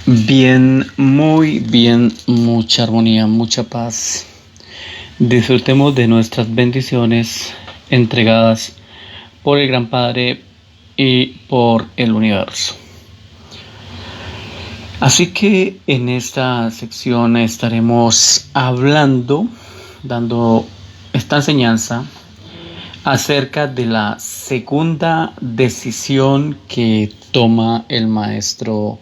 Bien, muy bien, mucha armonía, mucha paz. Disfrutemos de nuestras bendiciones entregadas por el Gran Padre y por el universo. Así que en esta sección estaremos hablando, dando esta enseñanza acerca de la segunda decisión que toma el maestro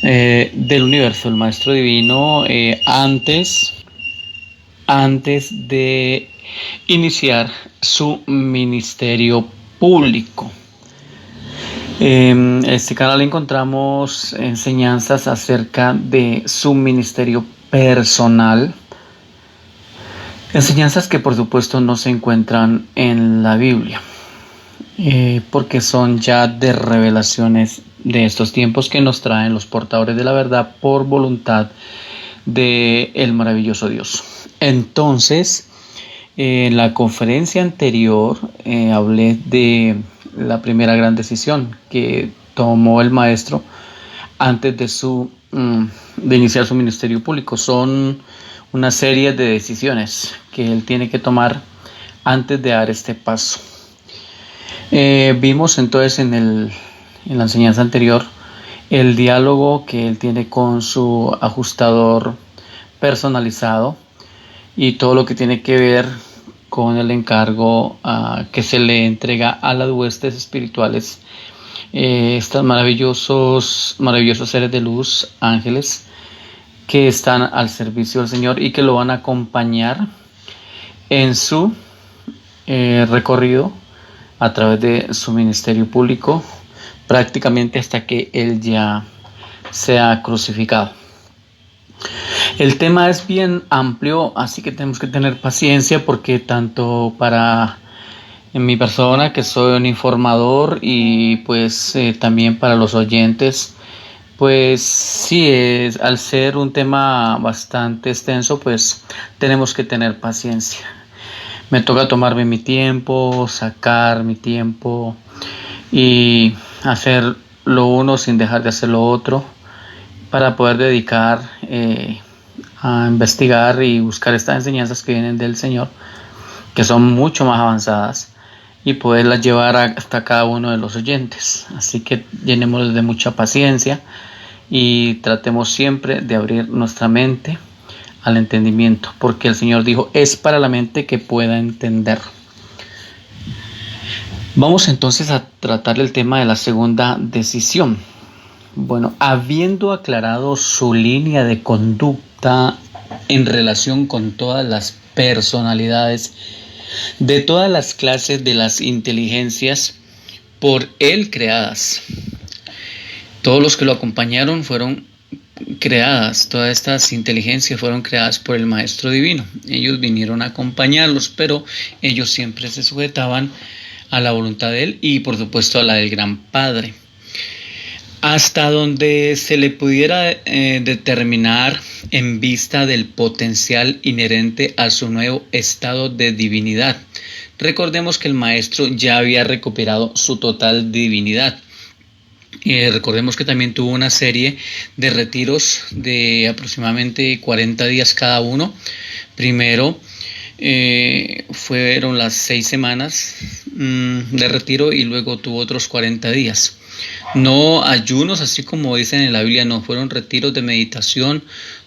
del universo, el maestro divino, antes de iniciar su ministerio público. En este canal encontramos enseñanzas acerca de su ministerio personal, enseñanzas que por supuesto no se encuentran en la Biblia, porque son ya de revelaciones de estos tiempos que nos traen los portadores de la verdad por voluntad de el maravilloso Dios. Entonces, en la conferencia anterior hablé de la primera gran decisión que tomó el maestro antes de iniciar su ministerio público. Son una serie de decisiones que él tiene que tomar antes de dar este paso. Vimos entonces en la enseñanza anterior el diálogo que él tiene con su ajustador personalizado y todo lo que tiene que ver con el encargo que se le entrega a las huestes espirituales, estos maravillosos seres de luz, ángeles, que están al servicio del Señor y que lo van a acompañar en su recorrido a través de su ministerio público, prácticamente hasta que Él ya sea crucificado. El tema es bien amplio, así que tenemos que tener paciencia porque tanto para mi persona, que soy un informador, y pues también para los oyentes, pues sí, al ser un tema bastante extenso, pues tenemos que tener paciencia. Me toca tomarme mi tiempo, sacar mi tiempo y hacer lo uno sin dejar de hacer lo otro para poder dedicar a investigar y buscar estas enseñanzas que vienen del Señor, que son mucho más avanzadas, y poderlas llevar hasta cada uno de los oyentes. Así que llenémosles de mucha paciencia y tratemos siempre de abrir nuestra mente al entendimiento, porque el Señor dijo, es para la mente que pueda entender. Vamos entonces a tratar el tema de la segunda decisión. Bueno, habiendo aclarado su línea de conducta en relación con todas las personalidades de todas las clases de las inteligencias por él creadas, todos los que lo acompañaron fueron creadas, todas estas inteligencias fueron creadas por el Maestro Divino. Ellos vinieron a acompañarlos, pero ellos siempre se sujetaban a la voluntad de él y por supuesto a la del Gran Padre. Hasta donde se le pudiera determinar en vista del potencial inherente a su nuevo estado de divinidad. Recordemos que el Maestro ya había recuperado su total divinidad. Recordemos que también tuvo una serie de retiros de aproximadamente 40 días cada uno. Primero fueron las 6 semanas de retiro y luego tuvo otros 40 días. No ayunos, así como dicen en la Biblia, no fueron retiros de meditación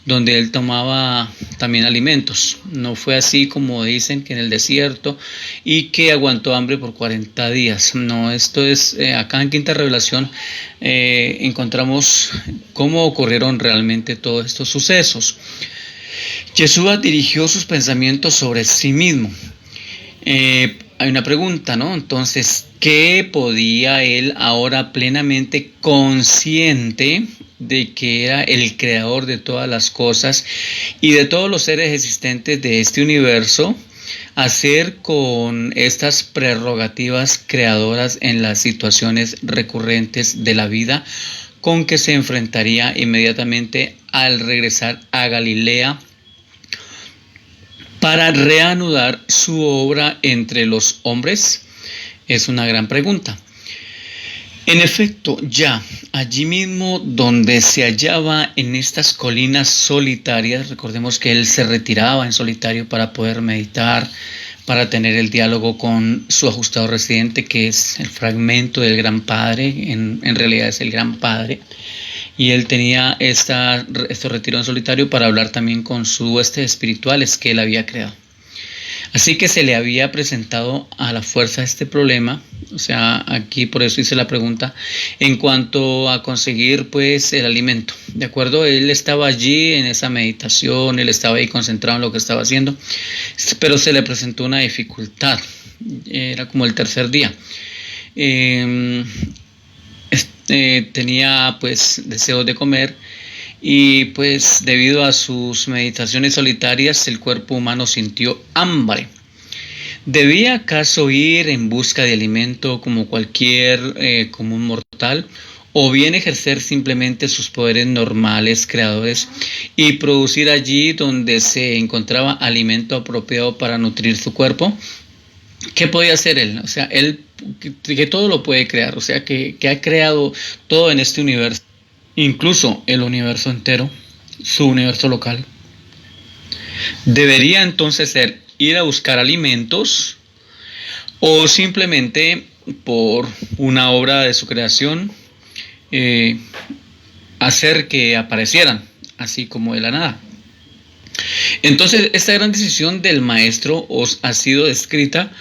donde él tomaba también alimentos. No fue así como dicen que en el desierto y que aguantó hambre por 40 días. No, esto es, acá en Quinta Revelación encontramos cómo ocurrieron realmente todos estos sucesos. Yeshua dirigió sus pensamientos sobre sí mismo. Hay una pregunta, ¿no? Entonces, ¿qué podía él ahora plenamente consciente de que era el creador de todas las cosas y de todos los seres existentes de este universo hacer con estas prerrogativas creadoras en las situaciones recurrentes de la vida con que se enfrentaría inmediatamente al regresar a Galilea para reanudar su obra entre los hombres? Es una gran pregunta. En efecto, ya allí mismo donde se hallaba en estas colinas solitarias, recordemos que él se retiraba en solitario para poder meditar, para tener el diálogo con su ajustado residente, que es el fragmento del Gran Padre, en realidad es el Gran Padre, y él tenía este retiro en solitario para hablar también con sus huestes espirituales que él había creado. Así que se le había presentado a la fuerza este problema, o sea, aquí por eso hice la pregunta, en cuanto a conseguir pues el alimento, ¿de acuerdo? Él estaba allí en esa meditación, él estaba ahí concentrado en lo que estaba haciendo, pero se le presentó una dificultad, era como el tercer día. Tenía pues deseos de comer y pues debido a sus meditaciones solitarias el cuerpo humano sintió hambre. ¿Debía acaso ir en busca de alimento como cualquier común mortal, o bien ejercer simplemente sus poderes normales creadores y producir allí donde se encontraba alimento apropiado para nutrir su cuerpo? ¿Qué podía hacer él? O sea, él que todo lo puede crear, o sea, que ha creado todo en este universo, incluso el universo entero, su universo local. ¿Debería entonces ser ir a buscar alimentos, o simplemente por una obra de su creación hacer que aparecieran así como de la nada? Entonces, esta gran decisión del maestro os ha sido descrita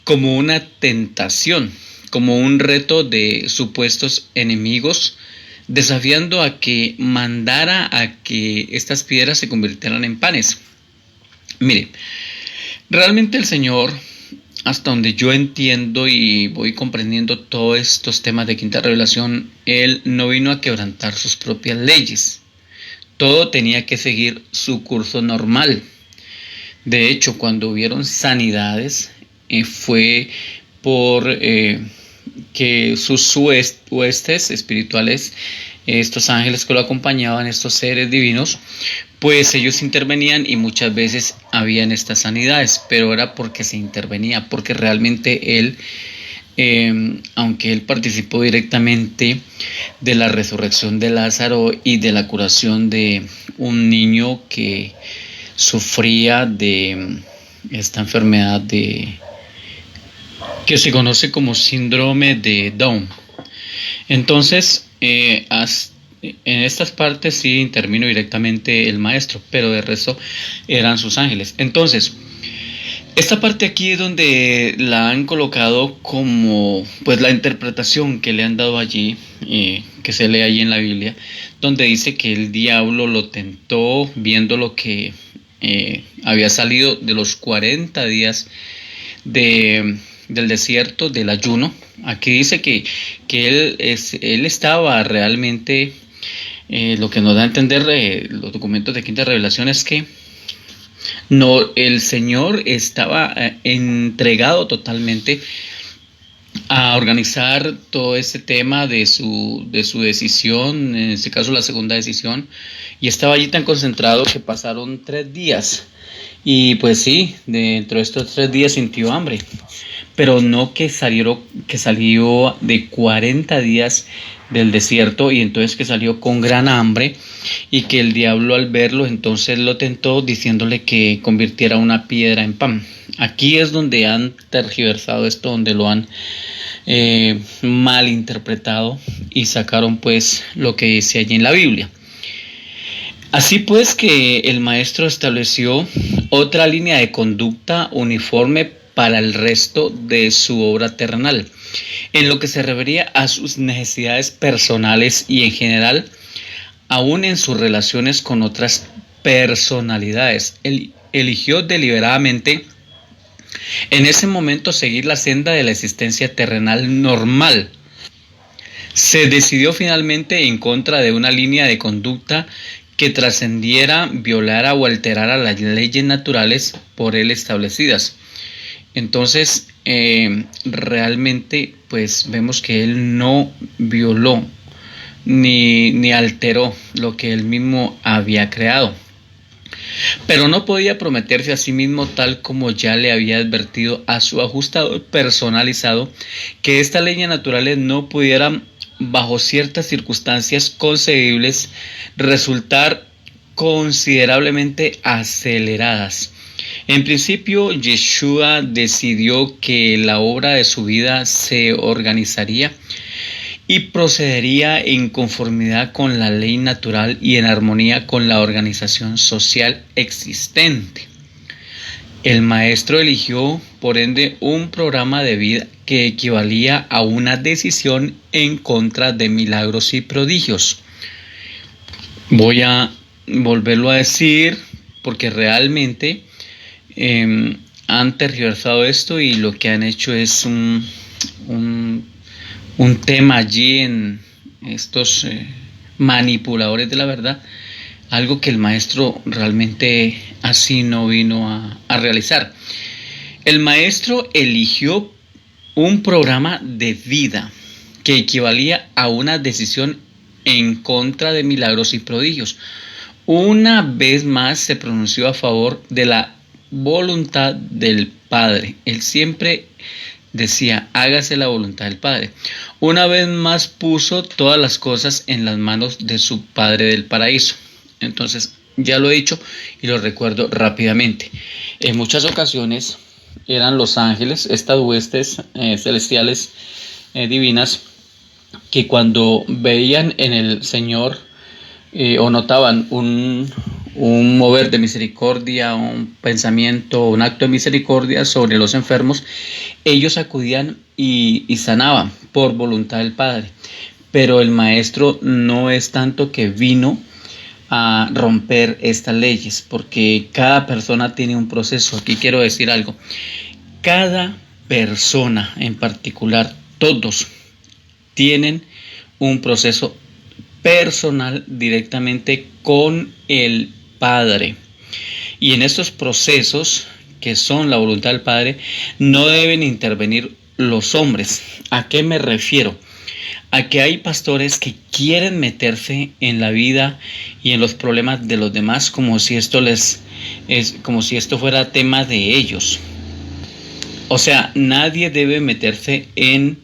como una tentación, como un reto de supuestos enemigos, desafiando a que mandara a que estas piedras se convirtieran en panes. Mire, realmente el Señor, hasta donde yo entiendo y voy comprendiendo todos estos temas de quinta revelación, Él no vino a quebrantar sus propias leyes. Todo tenía que seguir su curso normal. De hecho, cuando hubieron sanidades, fue por que sus huestes espirituales, estos ángeles que lo acompañaban, estos seres divinos, pues ellos intervenían y muchas veces habían estas sanidades, pero era porque se intervenía, porque realmente él, aunque él participó directamente de la resurrección de Lázaro y de la curación de un niño que sufría de esta enfermedad que se conoce como síndrome de Down. Entonces, en estas partes sí intervino directamente el maestro, pero de resto eran sus ángeles. Entonces, esta parte aquí es donde la han colocado como pues la interpretación que le han dado allí, que se lee allí en la Biblia, donde dice que el diablo lo tentó viendo lo que había salido de los 40 días del desierto, del ayuno. Aquí dice que él estaba realmente, lo que nos da a entender los documentos de quinta revelación es que no, el Señor estaba entregado totalmente a organizar todo ese tema de su decisión, en este caso la segunda decisión, y estaba allí tan concentrado que pasaron 3 días. Y pues sí, dentro de estos 3 días sintió hambre, pero no que salió de 40 días del desierto y entonces que salió con gran hambre, y que el diablo al verlo entonces lo tentó diciéndole que convirtiera una piedra en pan. Aquí es donde han tergiversado esto, donde lo han mal interpretado y sacaron pues lo que dice allí en la Biblia. Así pues que el maestro estableció otra línea de conducta uniforme para el resto de su obra terrenal, en lo que se refería a sus necesidades personales y en general, aún en sus relaciones con otras personalidades. Él eligió deliberadamente en ese momento seguir la senda de la existencia terrenal normal. Se decidió finalmente en contra de una línea de conducta que trascendiera, violara o alterara las leyes naturales por él establecidas. Entonces, realmente, pues vemos que él no violó ni alteró lo que él mismo había creado. Pero no podía prometerse a sí mismo, tal como ya le había advertido a su ajustador personalizado, que estas leyes naturales no pudieran bajo ciertas circunstancias concebibles, resultar considerablemente aceleradas. En principio, Yeshua decidió que la obra de su vida se organizaría y procedería en conformidad con la ley natural y en armonía con la organización social existente. El maestro eligió, por ende, un programa de vida que equivalía a una decisión en contra de milagros y prodigios. Voy a volverlo a decir porque realmente han tergiversado esto y lo que han hecho es un tema allí en estos manipuladores de la verdad, algo que el maestro realmente así no vino a realizar. El maestro eligió un programa de vida que equivalía a una decisión en contra de milagros y prodigios. Una vez más se pronunció a favor de la voluntad del Padre. Él siempre decía, hágase la voluntad del Padre. Una vez más puso todas las cosas en las manos de su Padre del paraíso. Entonces, ya lo he dicho y lo recuerdo rápidamente. En muchas ocasiones eran los ángeles, estas huestes celestiales divinas, que cuando veían en el Señor o notaban un mover de misericordia, un pensamiento, un acto de misericordia sobre los enfermos, ellos acudían y sanaban por voluntad del Padre. Pero el maestro no es tanto que vino a romper estas leyes, porque cada persona tiene un proceso. Aquí quiero decir algo: cada persona en particular, todos tienen un proceso personal directamente con el Padre, y en estos procesos, que son la voluntad del Padre, no deben intervenir los hombres. ¿A qué me refiero? A que hay pastores que quieren meterse en la vida y en los problemas de los demás como si esto fuera tema de ellos. O sea, nadie debe meterse en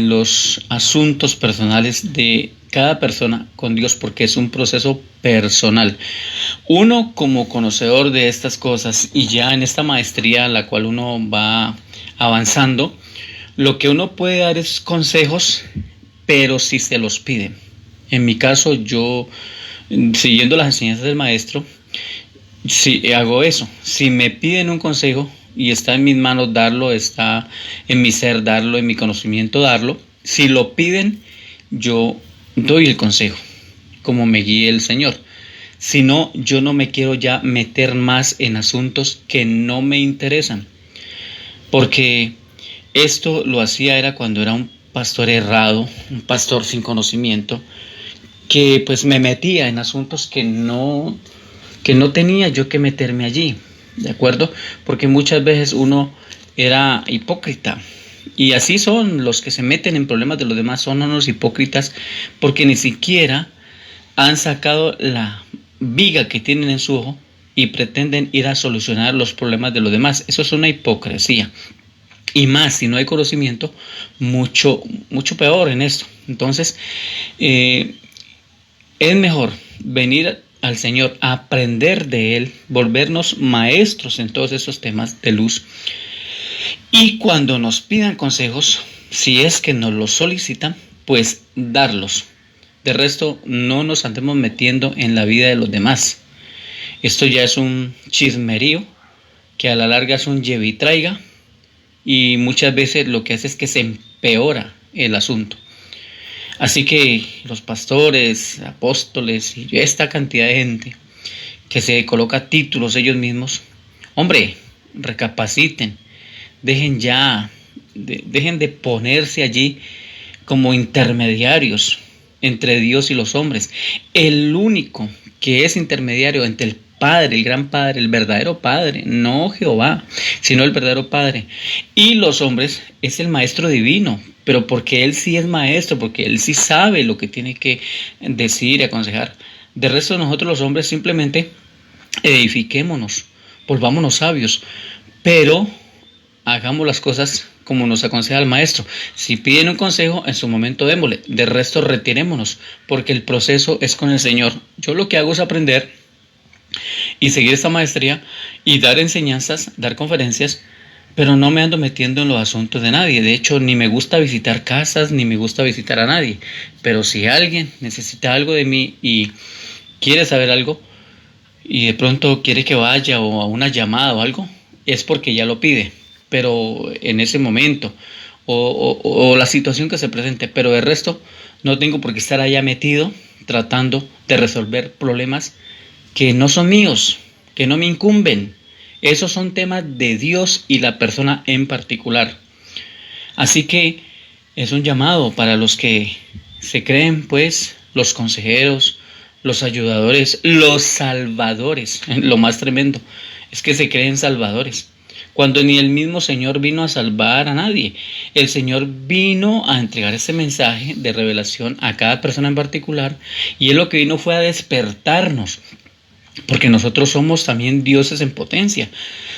los asuntos personales de cada persona con Dios, porque es un proceso personal. Uno, como conocedor de estas cosas y ya en esta maestría a la cual uno va avanzando, lo que uno puede dar es consejos, pero si se los piden. En mi caso, yo, siguiendo las enseñanzas del maestro, si hago eso. Si me piden un consejo y está en mis manos darlo, está en mi ser darlo, en mi conocimiento darlo, si lo piden, yo doy el consejo, como me guíe el Señor. Si no, yo no me quiero ya meter más en asuntos que no me interesan, porque esto lo hacía era cuando era un pastor errado, un pastor sin conocimiento, que pues me metía en asuntos que no tenía yo que meterme allí, ¿de acuerdo? Porque muchas veces uno era hipócrita, y así son los que se meten en problemas de los demás, son unos hipócritas, porque ni siquiera han sacado la viga que tienen en su ojo y pretenden ir a solucionar los problemas de los demás. Eso es una hipocresía. Y más, si no hay conocimiento, mucho peor en esto. Entonces, es mejor venir al Señor, a aprender de Él, volvernos maestros en todos esos temas de luz. Y cuando nos pidan consejos, si es que nos los solicitan, pues darlos. De resto, no nos andemos metiendo en la vida de los demás. Esto ya es un chismerío, que a la larga es un lleve y traiga, y muchas veces lo que hace es que se empeora el asunto. Así que los pastores, apóstoles y esta cantidad de gente que se coloca títulos ellos mismos, hombre, recapaciten, dejen de ponerse allí como intermediarios entre Dios y los hombres. El único que es intermediario entre el Padre, el gran Padre, el verdadero Padre, no Jehová, sino el verdadero Padre, y los hombres, es el Maestro Divino, pero porque Él sí es Maestro, porque Él sí sabe lo que tiene que decir y aconsejar. De resto, nosotros los hombres simplemente edifiquémonos, volvámonos sabios, pero hagamos las cosas como nos aconseja el maestro. Si piden un consejo, en su momento démosle, de resto retirémonos, porque el proceso es con el Señor. Yo lo que hago es aprender y seguir esta maestría y dar enseñanzas, dar conferencias, pero no me ando metiendo en los asuntos de nadie. De hecho, ni me gusta visitar casas, ni me gusta visitar a nadie. Pero si alguien necesita algo de mí y quiere saber algo, y de pronto quiere que vaya o a una llamada o algo, es porque ya lo pide, pero en ese momento, o la situación que se presente, pero de resto no tengo por qué estar allá metido tratando de resolver problemas que no son míos, que no me incumben. Esos son temas de Dios y la persona en particular. Así que es un llamado para los que se creen, pues, los consejeros, los ayudadores, los salvadores. Lo más tremendo es que se creen salvadores, cuando ni el mismo Señor vino a salvar a nadie. El Señor vino a entregar ese mensaje de revelación a cada persona en particular, y Él lo que vino fue a despertarnos, porque nosotros somos también dioses en potencia.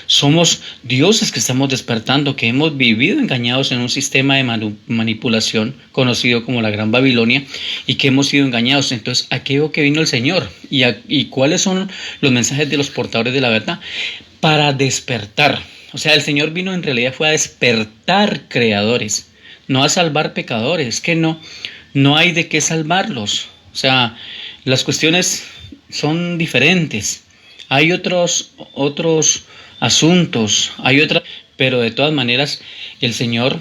Somos dioses que estamos despertando, que hemos vivido engañados en un sistema de manipulación conocido como la Gran Babilonia, y que hemos sido engañados. Entonces, ¿a qué que vino el Señor? ¿Y cuáles son los mensajes de los portadores de la verdad? Para despertar. O sea, el Señor vino en realidad fue a despertar creadores, no a salvar pecadores, que no hay de qué salvarlos. O sea, las cuestiones son diferentes. Hay otros asuntos, pero de todas maneras el Señor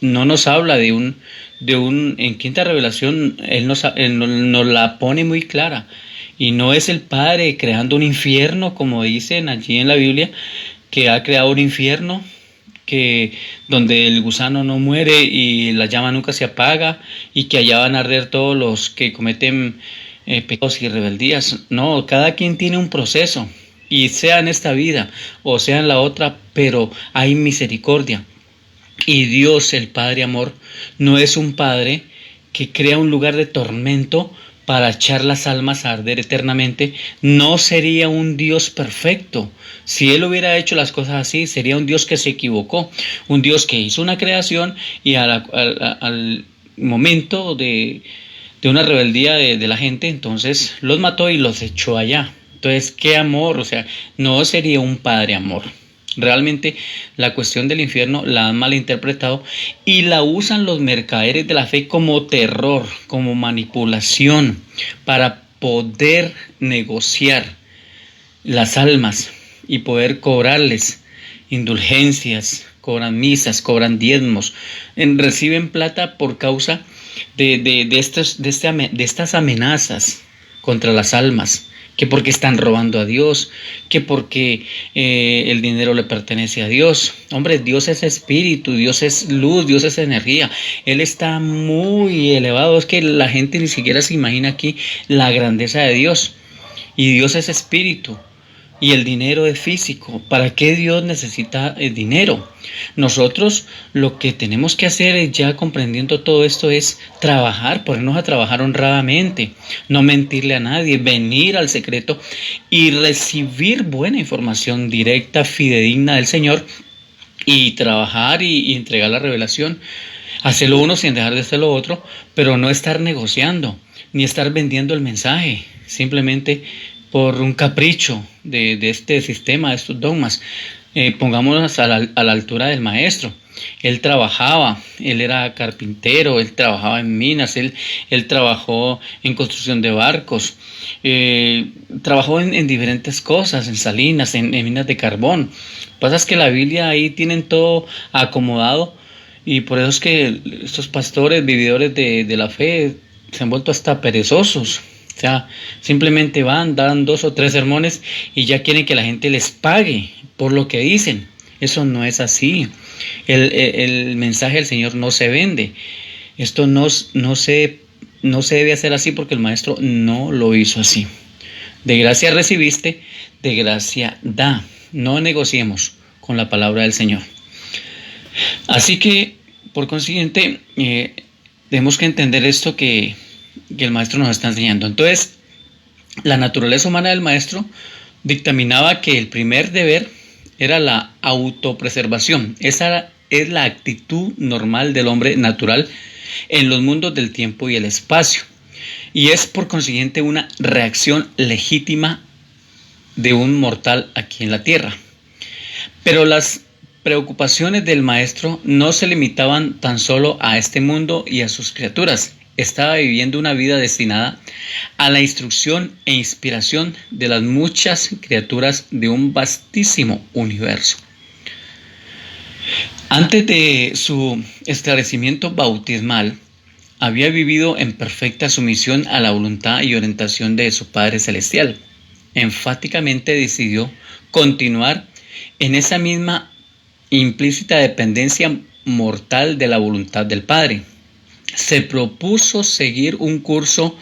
no nos habla de un en quinta revelación, Él nos la pone muy clara, y no es el Padre creando un infierno, como dicen allí en la Biblia, que ha creado un infierno donde el gusano no muere y la llama nunca se apaga, y que allá van a arder todos los que cometen pecados y rebeldías. No, cada quien tiene un proceso, y sea en esta vida o sea en la otra, pero hay misericordia. Y Dios, el Padre amor, no es un Padre que crea un lugar de tormento para echar las almas a arder eternamente. No sería un Dios perfecto. Si Él hubiera hecho las cosas así, sería un Dios que se equivocó, un Dios que hizo una creación y al momento de una rebeldía de la gente, entonces los mató y los echó allá. Entonces, ¿qué amor? O sea, no sería un Padre amor. Realmente la cuestión del infierno la han malinterpretado y la usan los mercaderes de la fe como terror, como manipulación, para poder negociar las almas y poder cobrarles indulgencias, cobran misas, cobran diezmos, reciben plata por causa de estas amenazas contra las almas, que porque están robando a Dios, que porque el dinero le pertenece a Dios. Hombre, Dios es espíritu, Dios es luz, Dios es energía. Él está muy elevado, es que la gente ni siquiera se imagina aquí la grandeza de Dios. Y Dios es espíritu. Y el dinero es físico. ¿Para qué Dios necesita el dinero? Nosotros lo que tenemos que hacer, ya comprendiendo todo esto, es trabajar, ponernos a trabajar honradamente, no mentirle a nadie, venir al secreto y recibir buena información directa, fidedigna del Señor, y trabajar y entregar la revelación. Hacerlo uno sin dejar de hacer lo otro, pero no estar negociando, ni estar vendiendo el mensaje, simplemente por un capricho de este sistema, de estos dogmas. Pongámonos a la altura del maestro. Él trabajaba, él era carpintero, él trabajaba en minas, él trabajó en construcción de barcos, trabajó en diferentes cosas, en salinas, en minas de carbón. Lo que pasa es que la Biblia ahí tienen todo acomodado, y por eso es que estos pastores, vividores de la fe, se han vuelto hasta perezosos. O sea, simplemente dan 2 o 3 sermones y ya quieren que la gente les pague por lo que dicen. Eso no es así. El mensaje del Señor no se vende. Esto no se debe hacer así, porque el Maestro no lo hizo así. De gracia recibiste, de gracia da. No negociemos con la palabra del Señor. Así que, por consiguiente, tenemos que entender esto que el maestro nos está enseñando. Entonces, la naturaleza humana del maestro dictaminaba que el primer deber era la autopreservación. Esa es la actitud normal del hombre natural en los mundos del tiempo y el espacio, y es por consiguiente una reacción legítima de un mortal aquí en la tierra. Pero las preocupaciones del maestro no se limitaban tan solo a este mundo y a sus criaturas. Estaba viviendo una vida destinada a la instrucción e inspiración de las muchas criaturas de un vastísimo universo. Antes de su esclarecimiento bautismal, había vivido en perfecta sumisión a la voluntad y orientación de su Padre Celestial. Enfáticamente decidió continuar en esa misma implícita dependencia mortal de la voluntad del Padre. Se propuso seguir un curso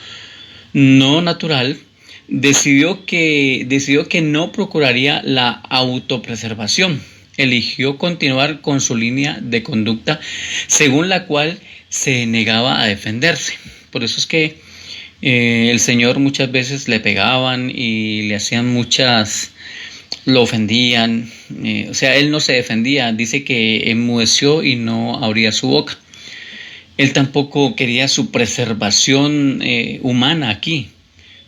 no natural, decidió que no procuraría la autopreservación. Eligió continuar con su línea de conducta según la cual se negaba a defenderse. Por eso es que el Señor muchas veces le pegaban y le hacían lo ofendían, o sea, él no se defendía, dice que enmudeció y no abría su boca. Él tampoco quería su preservación humana aquí,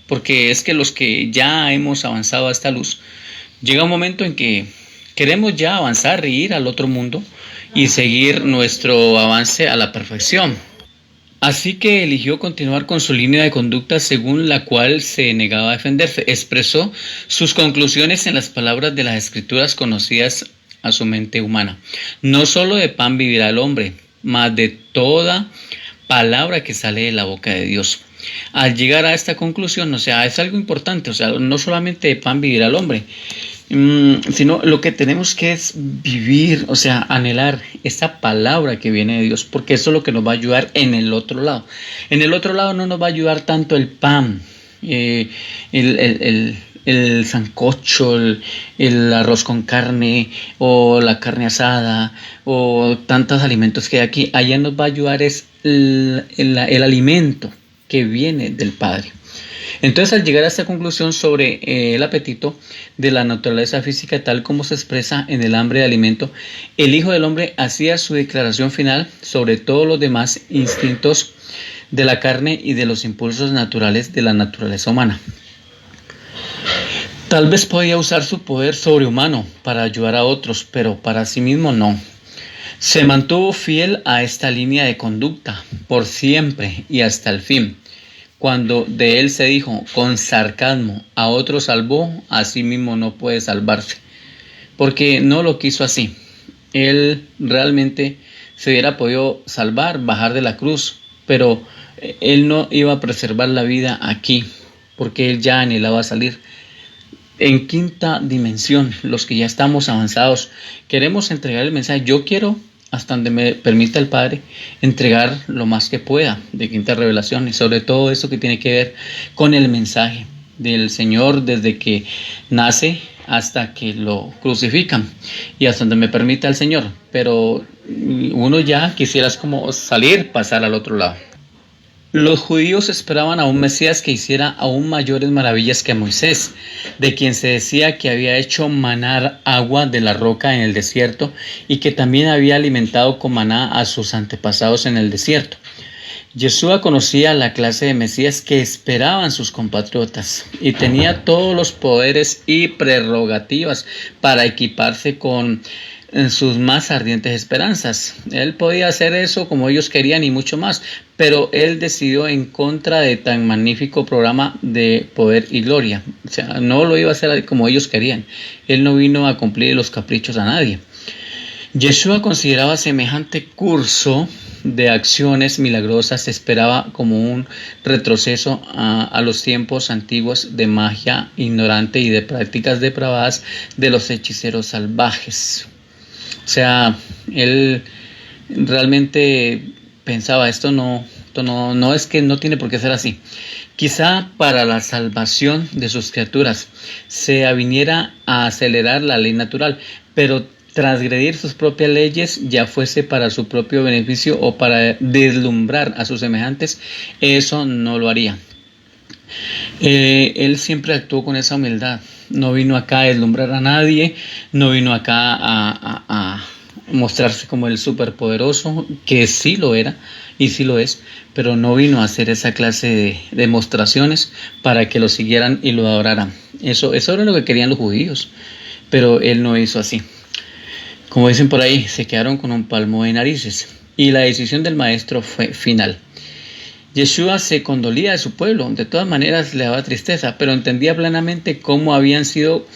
porque es que los que ya hemos avanzado a esta luz, llega un momento en que queremos ya avanzar e ir al otro mundo y seguir nuestro avance a la perfección. Así que eligió continuar con su línea de conducta según la cual se negaba a defenderse. Expresó sus conclusiones en las palabras de las escrituras conocidas a su mente humana. No solo de pan vivirá el hombre, mas de toda palabra que sale de la boca de Dios. Al llegar a esta conclusión, o sea, es algo importante, o sea, no solamente de pan vivirá el hombre, sino lo que tenemos que es vivir, o sea, anhelar esa palabra que viene de Dios, porque eso es lo que nos va a ayudar en el otro lado. En el otro lado no nos va a ayudar tanto el pan, el sancocho, el arroz con carne o la carne asada o tantos alimentos que hay aquí. Allá nos va a ayudar es el alimento que viene del Padre. Entonces, al llegar a esta conclusión sobre el apetito de la naturaleza física tal como se expresa en el hambre de alimento, el Hijo del Hombre hacía su declaración final sobre todos los demás instintos de la carne y de los impulsos naturales de la naturaleza humana. Tal vez podía usar su poder sobrehumano para ayudar a otros, pero para sí mismo no. Se mantuvo fiel a esta línea de conducta por siempre y hasta el fin. Cuando de él se dijo con sarcasmo, a otro salvó, a sí mismo no puede salvarse, porque no lo quiso así. Él realmente se hubiera podido salvar, bajar de la cruz, pero él no iba a preservar la vida aquí, porque él ya anhelaba salir. En quinta dimensión, los que ya estamos avanzados, queremos entregar el mensaje. Yo quiero, hasta donde me permita el Padre, entregar lo más que pueda de quinta revelación, y sobre todo eso que tiene que ver con el mensaje del Señor desde que nace hasta que lo crucifican y hasta donde me permita el Señor. Pero uno ya quisiera como salir, pasar al otro lado. Los judíos esperaban a un Mesías que hiciera aún mayores maravillas que a Moisés, de quien se decía que había hecho manar agua de la roca en el desierto y que también había alimentado con maná a sus antepasados en el desierto. Yeshua conocía la clase de Mesías que esperaban sus compatriotas y tenía todos los poderes y prerrogativas para equiparse con sus más ardientes esperanzas. Él podía hacer eso como ellos querían y mucho más, pero él decidió en contra de tan magnífico programa de poder y gloria. O sea, no lo iba a hacer como ellos querían. Él no vino a cumplir los caprichos a nadie. Yeshua consideraba semejante curso de acciones milagrosas, esperaba como un retroceso a los tiempos antiguos de magia ignorante y de prácticas depravadas de los hechiceros salvajes. O sea, él realmente pensaba, esto no es que no tiene por qué ser así. Quizá para la salvación de sus criaturas se aviniera a acelerar la ley natural, pero transgredir sus propias leyes, ya fuese para su propio beneficio o para deslumbrar a sus semejantes, eso no lo haría. Él siempre actuó con esa humildad. No vino acá a deslumbrar a nadie, no vino acá mostrarse como el superpoderoso, que sí lo era y sí lo es, pero no vino a hacer esa clase de demostraciones para que lo siguieran y lo adoraran. Eso era lo que querían los judíos, pero él no hizo así. Como dicen por ahí, se quedaron con un palmo de narices y la decisión del maestro fue final. Yeshua se condolía de su pueblo, de todas maneras le daba tristeza, pero entendía plenamente cómo habían sido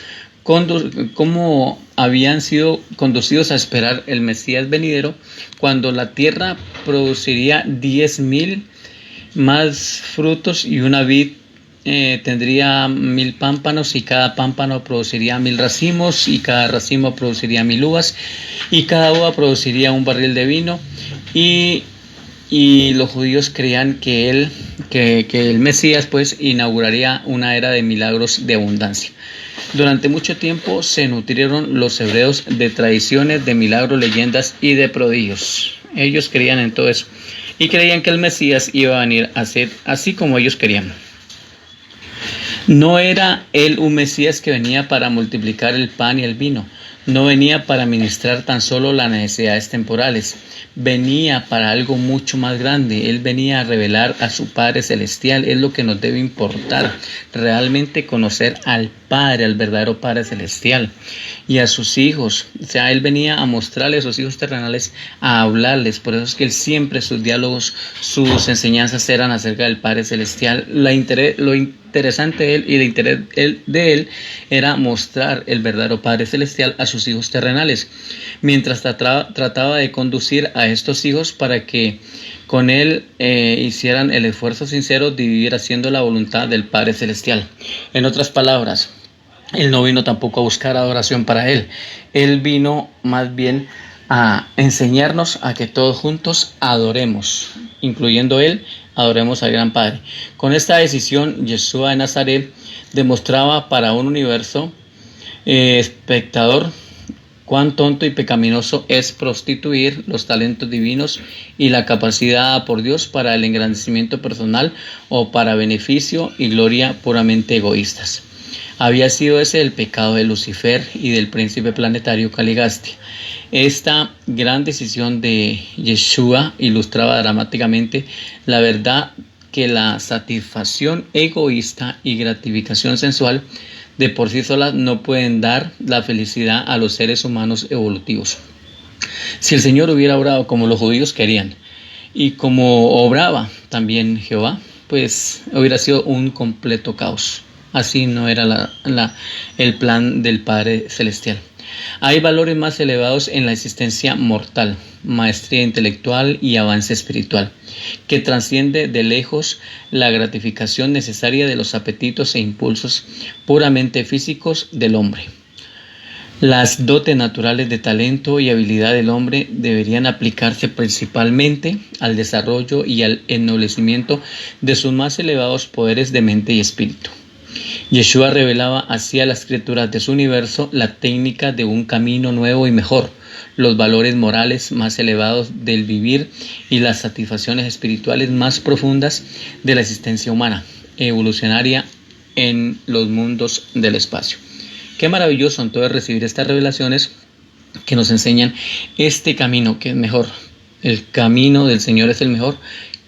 conducidos a esperar el Mesías venidero, cuando la tierra produciría 10,000 más frutos y una vid tendría 1,000 pámpanos, y cada pámpano produciría 1,000 racimos, y cada racimo produciría 1,000 uvas, y cada uva produciría un barril de vino. Y los judíos creían que el Mesías pues inauguraría una era de milagros de abundancia. Durante mucho tiempo se nutrieron los hebreos de tradiciones, de milagros, leyendas y de prodigios. Ellos creían en todo eso y creían que el Mesías iba a venir a ser así como ellos querían. No era él un Mesías que venía para multiplicar el pan y el vino. No venía para ministrar tan solo las necesidades temporales. Venía para algo mucho más grande. Él venía a revelar a su Padre Celestial. Es lo que nos debe importar. Realmente conocer al Padre, al verdadero Padre Celestial. Y a sus hijos. O sea, Él venía a mostrarle a sus hijos terrenales, a hablarles. Por eso es que Él siempre, sus diálogos, sus enseñanzas eran acerca del Padre Celestial. Lo interesante de Él y el interés de Él era mostrar el verdadero Padre Celestial a sus hijos terrenales, mientras trataba de conducir a estos hijos para que con Él hicieran el esfuerzo sincero de vivir haciendo la voluntad del Padre Celestial. En otras palabras, Él no vino tampoco a buscar adoración para Él. Él vino más bien a enseñarnos a que todos juntos adoremos, incluyendo Él, adoremos al gran Padre. Con esta decisión, Yeshua de Nazaret demostraba para un universo espectador cuán tonto y pecaminoso es prostituir los talentos divinos y la capacidad dada por Dios para el engrandecimiento personal o para beneficio y gloria puramente egoístas. Había sido ese el pecado de Lucifer y del príncipe planetario Caligastia. Esta gran decisión de Yeshua ilustraba dramáticamente la verdad que la satisfacción egoísta y gratificación sensual de por sí solas no pueden dar la felicidad a los seres humanos evolutivos. Si el Señor hubiera obrado como los judíos querían y como obraba también Jehová, pues hubiera sido un completo caos. Así no era el plan del Padre Celestial. Hay valores más elevados en la existencia mortal, maestría intelectual y avance espiritual, que trasciende de lejos la gratificación necesaria de los apetitos e impulsos puramente físicos del hombre. Las dotes naturales de talento y habilidad del hombre deberían aplicarse principalmente al desarrollo y al ennoblecimiento de sus más elevados poderes de mente y espíritu. Yeshua revelaba así a las criaturas de su universo la técnica de un camino nuevo y mejor, los valores morales más elevados del vivir y las satisfacciones espirituales más profundas de la existencia humana, evolucionaria en los mundos del espacio. Qué maravilloso entonces recibir estas revelaciones que nos enseñan este camino que es mejor. El camino del Señor es el mejor,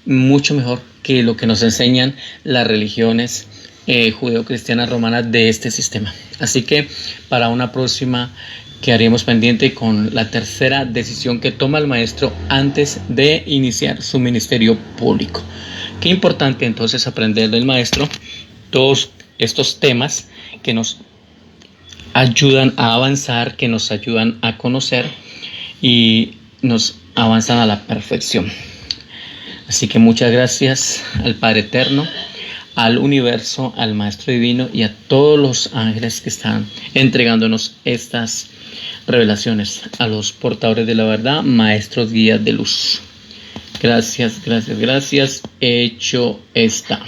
mucho mejor que lo que nos enseñan las religiones judeo-cristianas romanas de este sistema. Así que para una próxima quedaríamos pendiente con la tercera decisión que toma el maestro antes de iniciar su ministerio público. Qué importante entonces aprender del maestro todos estos temas que nos ayudan a avanzar, que nos ayudan a conocer y nos avanzan a la perfección. Así que muchas gracias al Padre Eterno, al universo, al Maestro Divino y a todos los ángeles que están entregándonos estas revelaciones, a los portadores de la verdad, maestros guías de luz. Gracias, gracias, gracias. Hecho está.